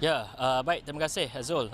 Ya, baik, terima kasih Azul.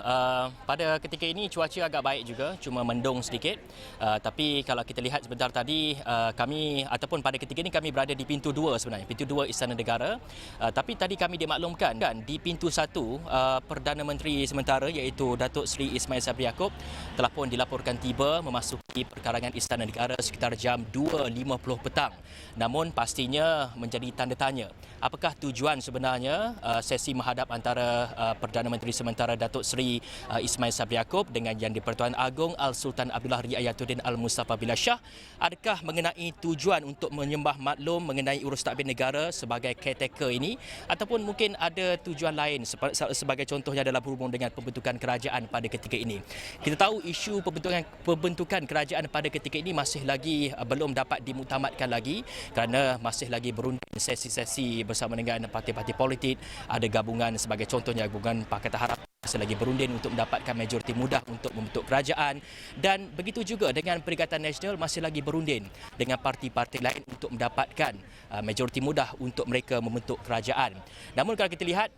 Pada ketika ini cuaca agak baik juga, cuma mendung sedikit. Tapi kalau kita lihat sebentar tadi, kami ataupun pada ketika ini kami berada di pintu 2 sebenarnya, pintu 2 Istana Negara. Tapi tadi kami dimaklumkan kan di pintu 1 Perdana Menteri sementara iaitu Datuk Seri Ismail Sabri Yaakob telah pun dilaporkan tiba memasuki perkarangan Istana Negara sekitar jam 2.50 petang. Namun pastinya menjadi tanda tanya, apakah tujuan sebenarnya sesi menghadap antara Perdana Menteri sementara Datuk Seri Ismail Sabri Yaakob dengan Yang di-Pertuan Agong Al-Sultan Abdullah Riayatuddin Al-Mustafa Billah Shah, adakah mengenai tujuan untuk menyembah maklum mengenai urus tadbir negara sebagai caretaker ini, ataupun mungkin ada tujuan lain sebagai contohnya adalah berhubung dengan pembentukan kerajaan pada ketika ini. Kita tahu isu pembentukan kerajaan pada ketika ini masih lagi belum dapat dimuktamadkan lagi kerana masih lagi berunding sesi-sesi bersama dengan parti-parti politik. Ada gabungan sebagai contohnya gabungan Pakatan Harapan masih lagi berunding untuk mendapatkan majoriti mudah untuk membentuk kerajaan, dan begitu juga dengan Perikatan Nasional masih lagi berunding dengan parti-parti lain untuk mendapatkan majoriti mudah untuk mereka membentuk kerajaan. Namun kalau kita lihat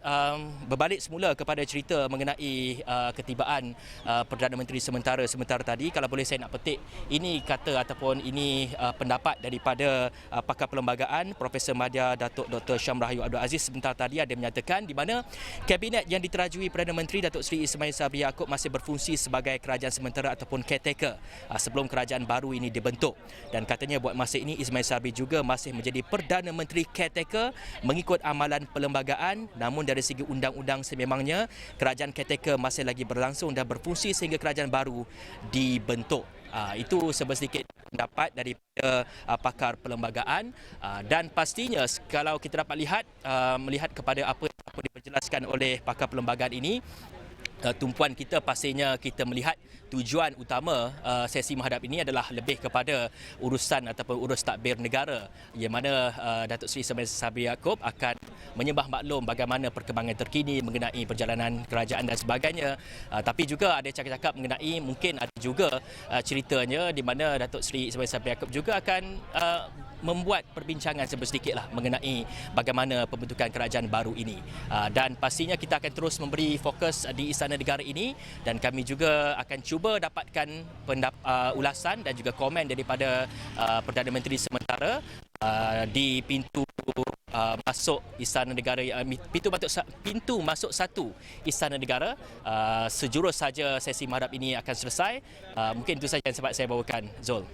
berbalik semula kepada cerita mengenai ketibaan Perdana Menteri sementara tadi, kalau boleh saya nak petik ini kata ataupun ini pendapat daripada pakar perlembagaan Profesor Madya Datuk Dr. Syam Rahayu Abdul Aziz sebentar tadi, ada menyatakan di mana kabinet yang diterajui Perdana Menteri Datuk Seri Ismail Sabri Yaakob masih berfungsi sebagai kerajaan sementara ataupun caretaker sebelum kerajaan baru ini dibentuk, dan katanya buat masa ini Ismail Sabri juga masih menjadi Perdana Menteri caretaker mengikut amalan perlembagaan. Namun dari segi undang-undang sememangnya kerajaan caretaker masih lagi berlangsung dan berfungsi sehingga kerajaan baru dibentuk. Itu sedikit pendapat daripada pakar perlembagaan, dan pastinya kalau kita dapat melihat kepada apa yang diperjelaskan oleh pakar perlembagaan ini, tumpuan kita pastinya kita melihat tujuan utama sesi menghadap ini adalah lebih kepada urusan ataupun urus tadbir negara, yang mana Datuk Seri Ismail Sabri Yaakob akan menyembah maklum bagaimana perkembangan terkini mengenai perjalanan kerajaan dan sebagainya. Tapi juga ada cakap-cakap mengenai mungkin ada juga ceritanya di mana Datuk Seri Ismail Sabri Yaakob juga akan membuat perbincangan sedikitlah mengenai bagaimana pembentukan kerajaan baru ini. Dan pastinya kita akan terus memberi fokus di Istana Negara ini, dan kami juga akan cuba dapatkan ulasan dan juga komen daripada Perdana Menteri sementara di pintu masuk Istana Negara, pintu masuk 1 Istana Negara. Sejurus saja sesi menghadap ini akan selesai. Mungkin itu saja yang sempat saya bawakan, Zul.